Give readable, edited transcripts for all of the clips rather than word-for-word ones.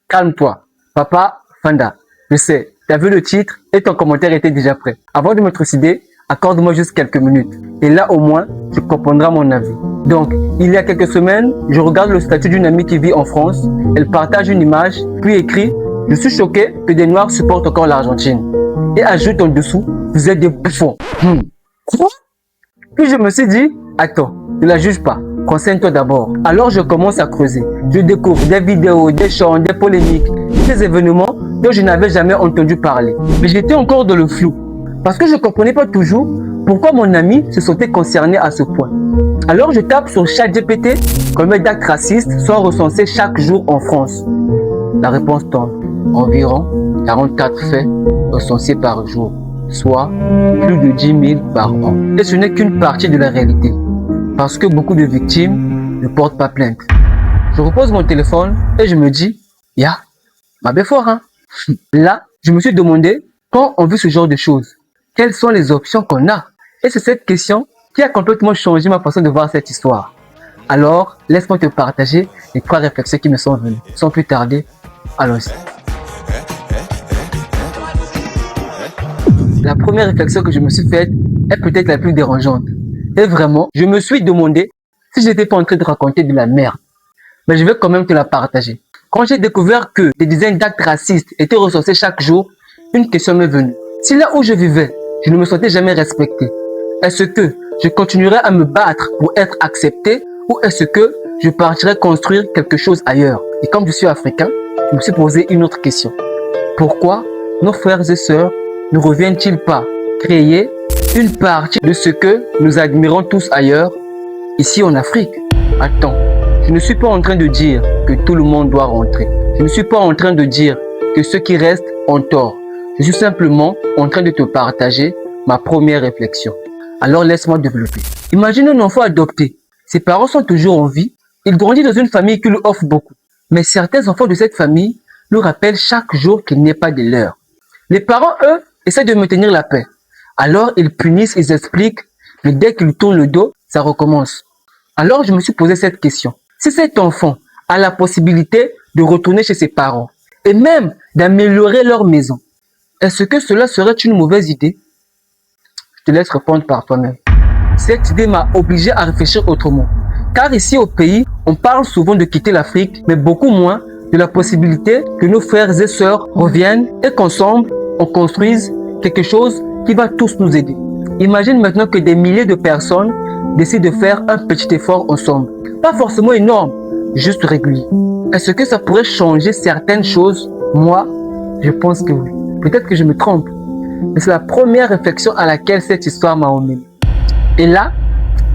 calme-toi. Papa Fanda, je sais, tu as vu le titre et ton commentaire était déjà prêt. Avant de me trucider, accorde-moi juste quelques minutes. Et là, au moins, tu comprendras mon avis. Donc, il y a quelques semaines, je regarde le statut d'une amie qui vit en France. Elle partage une image, puis écrit « Je suis choqué que des Noirs supportent encore l'Argentine. » Et ajoute en dessous « Vous êtes des bouffons. » Quoi? Puis je me suis dit « Attends, ne la juge pas. Renseigne-toi d'abord. » Alors je commence à creuser. Je découvre des vidéos, des chants, des polémiques, des événements dont je n'avais jamais entendu parler. Mais j'étais encore dans le flou. Parce que je ne comprenais pas toujours pourquoi mon ami se sentait concerné à ce point. Alors je tape sur ChatGPT combien d'actes racistes sont recensés chaque jour en France. La réponse tombe. Environ 44 faits recensés par jour, soit plus de 10 000 par an. Et ce n'est qu'une partie de la réalité. Parce que beaucoup de victimes ne portent pas plainte. Je repose mon téléphone et je me dis, ma belle fort, hein. Là, je me suis demandé, quand on vit ce genre de choses, quelles sont les options qu'on a? Et c'est cette question qui a complètement changé ma façon de voir cette histoire. Alors, laisse-moi te partager les 3 réflexions qui me sont venues. Sans plus tarder, allons-y. La première réflexion que je me suis faite est peut-être la plus dérangeante. Et vraiment, je me suis demandé si j'étais pas en train de raconter de la merde. Mais je vais quand même te la partager. Quand j'ai découvert que des dizaines d'actes racistes étaient recensés chaque jour, une question m'est venue. Si là où je vivais, je ne me sentais jamais respecté, est-ce que je continuerai à me battre pour être accepté ou est-ce que je partirai construire quelque chose ailleurs? Et comme je suis africain, je me suis posé une autre question. Pourquoi nos frères et sœurs ne reviennent-ils pas créer une partie de ce que nous admirons tous ailleurs, ici en Afrique? Attends, je ne suis pas en train de dire que tout le monde doit rentrer. Je ne suis pas en train de dire que ceux qui restent ont tort. Je suis simplement en train de te partager ma première réflexion. Alors laisse-moi développer. Imagine un enfant adopté. Ses parents sont toujours en vie. Il grandit dans une famille qui lui offre beaucoup. Mais certains enfants de cette famille lui rappellent chaque jour qu'il n'est pas de leur. Les parents, eux, essaient de maintenir la paix. Alors ils punissent, ils expliquent, mais dès qu'ils tournent le dos, ça recommence. Alors je me suis posé cette question. Si cet enfant a la possibilité de retourner chez ses parents et même d'améliorer leur maison, est-ce que cela serait une mauvaise idée? Je te laisse répondre par toi-même. Cette idée m'a obligé à réfléchir autrement. Car ici au pays, on parle souvent de quitter l'Afrique, mais beaucoup moins de la possibilité que nos frères et sœurs reviennent et qu'ensemble, on construise quelque chose qui va tous nous aider. Imagine maintenant que des milliers de personnes décident de faire un petit effort ensemble. Pas forcément énorme, juste régulier. Est-ce que ça pourrait changer certaines choses? Moi, je pense que oui. Peut-être que je me trompe, mais c'est la première réflexion à laquelle cette histoire m'a emmené. Et là,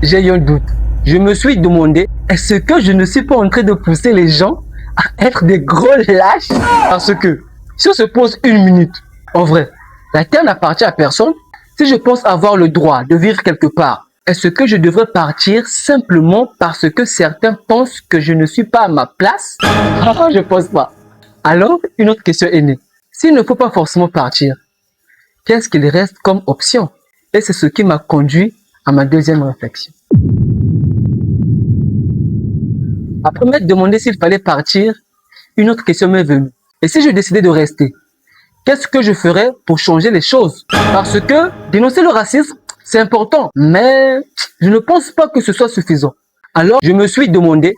j'ai eu un doute. Je me suis demandé, est-ce que je ne suis pas en train de pousser les gens à être des gros lâches? Parce que, si on se pose une minute, en vrai, la terre n'appartient à personne. Si je pense avoir le droit de vivre quelque part, est-ce que je devrais partir simplement parce que certains pensent que je ne suis pas à ma place? Je pense pas. Alors, une autre question est née. S'il ne faut pas forcément partir, qu'est-ce qu'il reste comme option? Et c'est ce qui m'a conduit à ma deuxième réflexion. Après m'être demandé s'il fallait partir, une autre question m'est venue. Et si je décidais de rester, qu'est-ce que je ferais pour changer les choses? Parce que dénoncer le racisme, c'est important, mais je ne pense pas que ce soit suffisant. Alors, je me suis demandé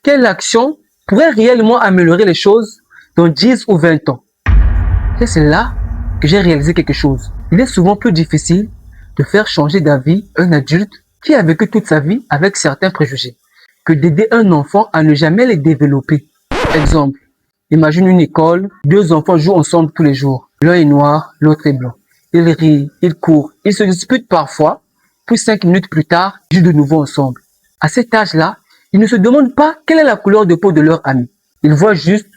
quelle action pourrait réellement améliorer les choses dans 10 ou 20 ans. Et c'est là que j'ai réalisé quelque chose. Il est souvent plus difficile de faire changer d'avis un adulte qui a vécu toute sa vie avec certains préjugés que d'aider un enfant à ne jamais les développer. Exemple, imagine une école, 2 enfants jouent ensemble tous les jours. L'un est noir, l'autre est blanc. Ils rient, ils courent, ils se disputent parfois, puis 5 minutes plus tard, ils jouent de nouveau ensemble. À cet âge-là, ils ne se demandent pas quelle est la couleur de peau de leur ami. Ils voient juste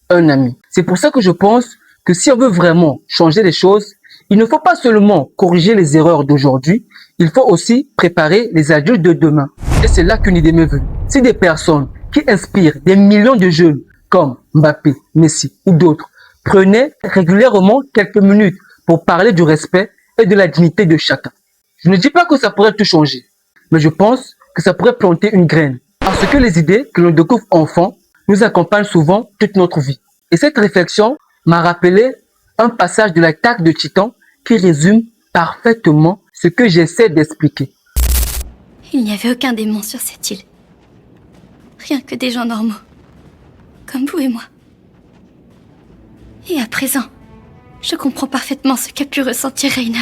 un ami. C'est pour ça que je pense que si on veut vraiment changer les choses, il ne faut pas seulement corriger les erreurs d'aujourd'hui, il faut aussi préparer les adultes de demain. Et c'est là qu'une idée m'est venue. Si des personnes qui inspirent des millions de jeunes comme Mbappé, Messi ou d'autres prenaient régulièrement quelques minutes pour parler du respect et de la dignité de chacun. Je ne dis pas que ça pourrait tout changer, mais je pense que ça pourrait planter une graine. Parce que les idées que l'on découvre enfant nous accompagnent souvent toute notre vie. Et cette réflexion m'a rappelé un passage de l'attaque de Titan qui résume parfaitement ce que j'essaie d'expliquer. Il n'y avait aucun démon sur cette île. Rien que des gens normaux. Comme vous et moi. Et à présent, je comprends parfaitement ce qu'a pu ressentir Reiner.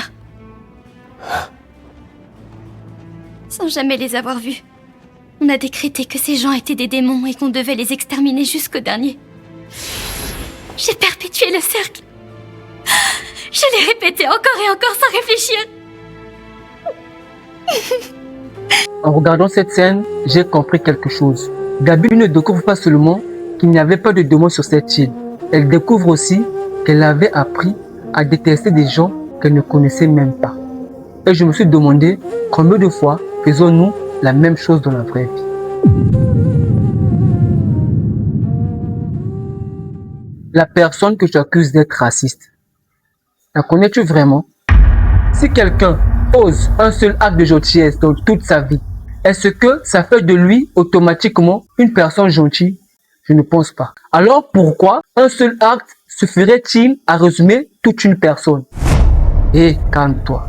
Sans jamais les avoir vus, on a décrété que ces gens étaient des démons et qu'on devait les exterminer jusqu'au dernier. J'ai perpétué le cercle. Je l'ai répété encore et encore sans réfléchir. En regardant cette scène, j'ai compris quelque chose. Gabi ne découvre pas seulement qu'il n'y avait pas de démons sur cette île. Elle découvre aussi qu'elle avait appris à détester des gens qu'elle ne connaissait même pas. Et je me suis demandé combien de fois faisons-nous la même chose dans la vraie vie. La personne que tu accuses d'être raciste, la connais-tu vraiment? Si quelqu'un ose un seul acte de gentillesse dans toute sa vie, est-ce que ça fait de lui automatiquement une personne gentille? Je ne pense pas. Alors pourquoi un seul acte suffirait-il à résumer toute une personne? Calme-toi.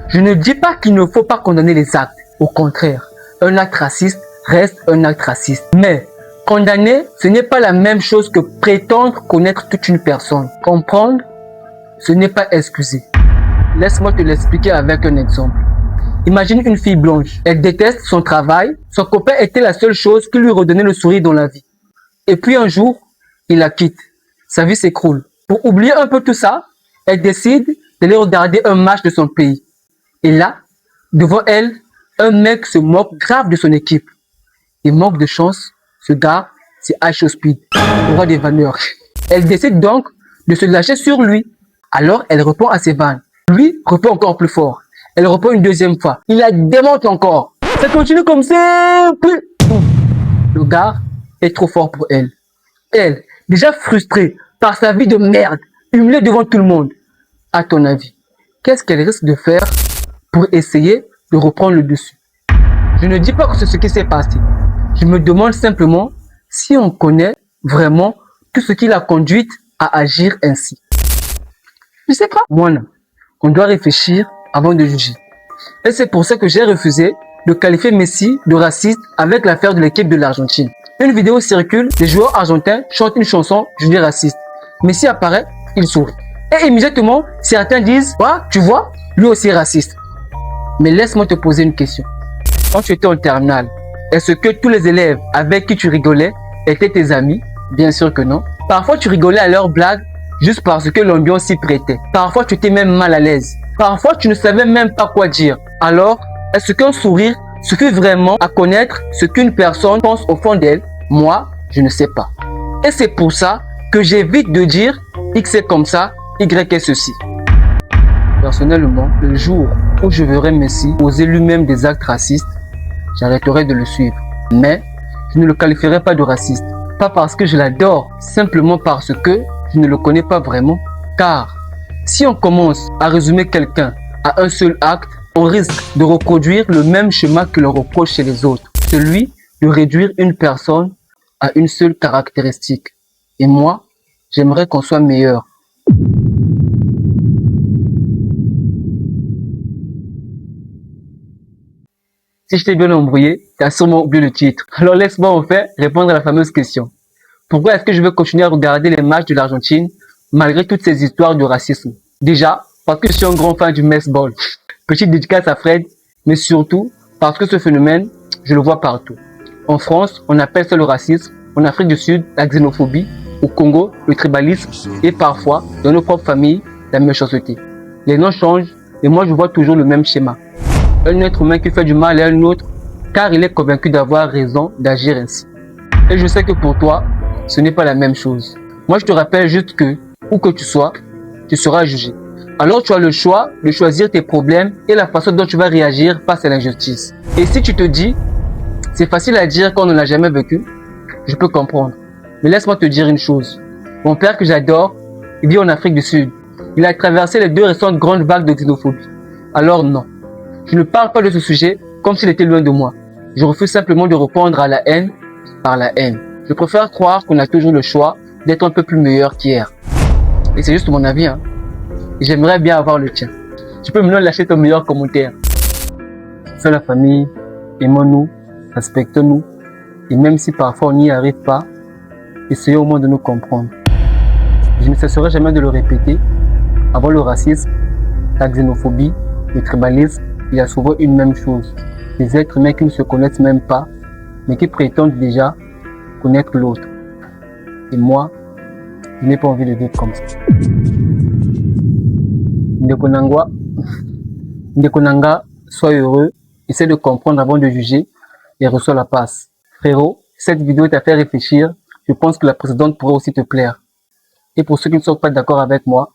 Je ne dis pas qu'il ne faut pas condamner les actes. Au contraire, un acte raciste reste un acte raciste. Mais condamner, ce n'est pas la même chose que prétendre connaître toute une personne. Comprendre, ce n'est pas excuser. Laisse-moi te l'expliquer avec un exemple. Imagine une fille blanche. Elle déteste son travail. Son copain était la seule chose qui lui redonnait le sourire dans la vie. Et puis un jour, il la quitte. Sa vie s'écroule. Pour oublier un peu tout ça, elle décide d'aller regarder un match de son pays. Et là, devant elle, un mec se moque grave de son équipe. Et manque de chance, ce gars, c'est Ice Speed, le roi des vanneurs. Elle décide donc de se lâcher sur lui. Alors, elle répond à ses vannes. Lui répond encore plus fort. Elle répond une deuxième fois. Il la démonte encore. Ça continue comme ça. Le gars est trop fort pour elle. Elle, déjà frustrée par sa vie de merde, humiliée devant tout le monde. À ton avis, qu'est-ce qu'elle risque de faire pour essayer de reprendre le dessus? Je ne dis pas que c'est ce qui s'est passé. Je me demande simplement si on connaît vraiment tout ce qui l'a conduite à agir ainsi. Je sais pas. Moi, non. On doit réfléchir avant de juger. Et c'est pour ça que j'ai refusé de qualifier Messi de raciste avec l'affaire de l'équipe de l'Argentine. Une vidéo circule, les joueurs argentins chantent une chanson jugée raciste. Messi apparaît, il sourit. Et immédiatement, certains disent, ah, tu vois, lui aussi est raciste. Mais laisse-moi te poser une question. Quand tu étais en terminale, est-ce que tous les élèves avec qui tu rigolais étaient tes amis? Bien sûr que non. Parfois, tu rigolais à leurs blagues juste parce que l'ambiance s'y prêtait. Parfois, tu étais même mal à l'aise. Parfois, tu ne savais même pas quoi dire. Alors, est-ce qu'un sourire suffit vraiment à connaître ce qu'une personne pense au fond d'elle? Moi, je ne sais pas. Et c'est pour ça que j'évite de dire X est comme ça, Y est ceci. Personnellement, le jour où je verrai Messi poser lui-même des actes racistes, j'arrêterai de le suivre. Mais je ne le qualifierai pas de raciste. Pas parce que je l'adore, simplement parce que je ne le connais pas vraiment. Car si on commence à résumer quelqu'un à un seul acte, on risque de reproduire le même schéma que l'on reproche chez les autres. Celui de réduire une personne à une seule caractéristique. Et moi, j'aimerais qu'on soit meilleur. Si je t'ai bien embrouillé, tu as sûrement oublié le titre. Alors laisse-moi en fait répondre à la fameuse question. Pourquoi est-ce que je vais continuer à regarder les matchs de l'Argentine malgré toutes ces histoires de racisme? Déjà, parce que je suis un grand fan du baseball. Petite dédicace à Fred, mais surtout parce que ce phénomène, je le vois partout. En France, on appelle ça le racisme. En Afrique du Sud, la xénophobie. Au Congo, le tribalisme. Et parfois, dans nos propres familles, la méchanceté. Les noms changent, mais moi je vois toujours le même schéma. Un être humain qui fait du mal à un autre, car il est convaincu d'avoir raison d'agir ainsi. Et je sais que pour toi, ce n'est pas la même chose. Moi je te rappelle juste que, où que tu sois, tu seras jugé. Alors tu as le choix de choisir tes problèmes et la façon dont tu vas réagir face à l'injustice. Et si tu te dis, c'est facile à dire quand on ne l'a jamais vécu, je peux comprendre. Mais laisse-moi te dire une chose. Mon père que j'adore, il vit en Afrique du Sud. Il a traversé les 2 récentes grandes vagues de xénophobie. Alors non, je ne parle pas de ce sujet comme s'il était loin de moi. Je refuse simplement de répondre à la haine par la haine. Je préfère croire qu'on a toujours le choix d'être un peu plus meilleur qu'hier. Et c'est juste mon avis, hein. J'aimerais bien avoir le tien. Tu peux maintenant lâcher ton meilleur commentaire. C'est la famille, aimons-nous, respectons-nous. Et même si parfois on n'y arrive pas, essayons au moins de nous comprendre. Je ne cesserai jamais de le répéter. Avant le racisme, la xénophobie, le tribalisme, il y a souvent une même chose. Des êtres humains qui ne se connaissent même pas, mais qui prétendent déjà connaître l'autre. Et moi, je n'ai pas envie de vivre comme ça. Ndekonanga, sois heureux, essaie de comprendre avant de juger et reçois la passe. Frérot, cette vidéo t'a fait réfléchir, je pense que la précédente pourrait aussi te plaire. Et pour ceux qui ne sont pas d'accord avec moi,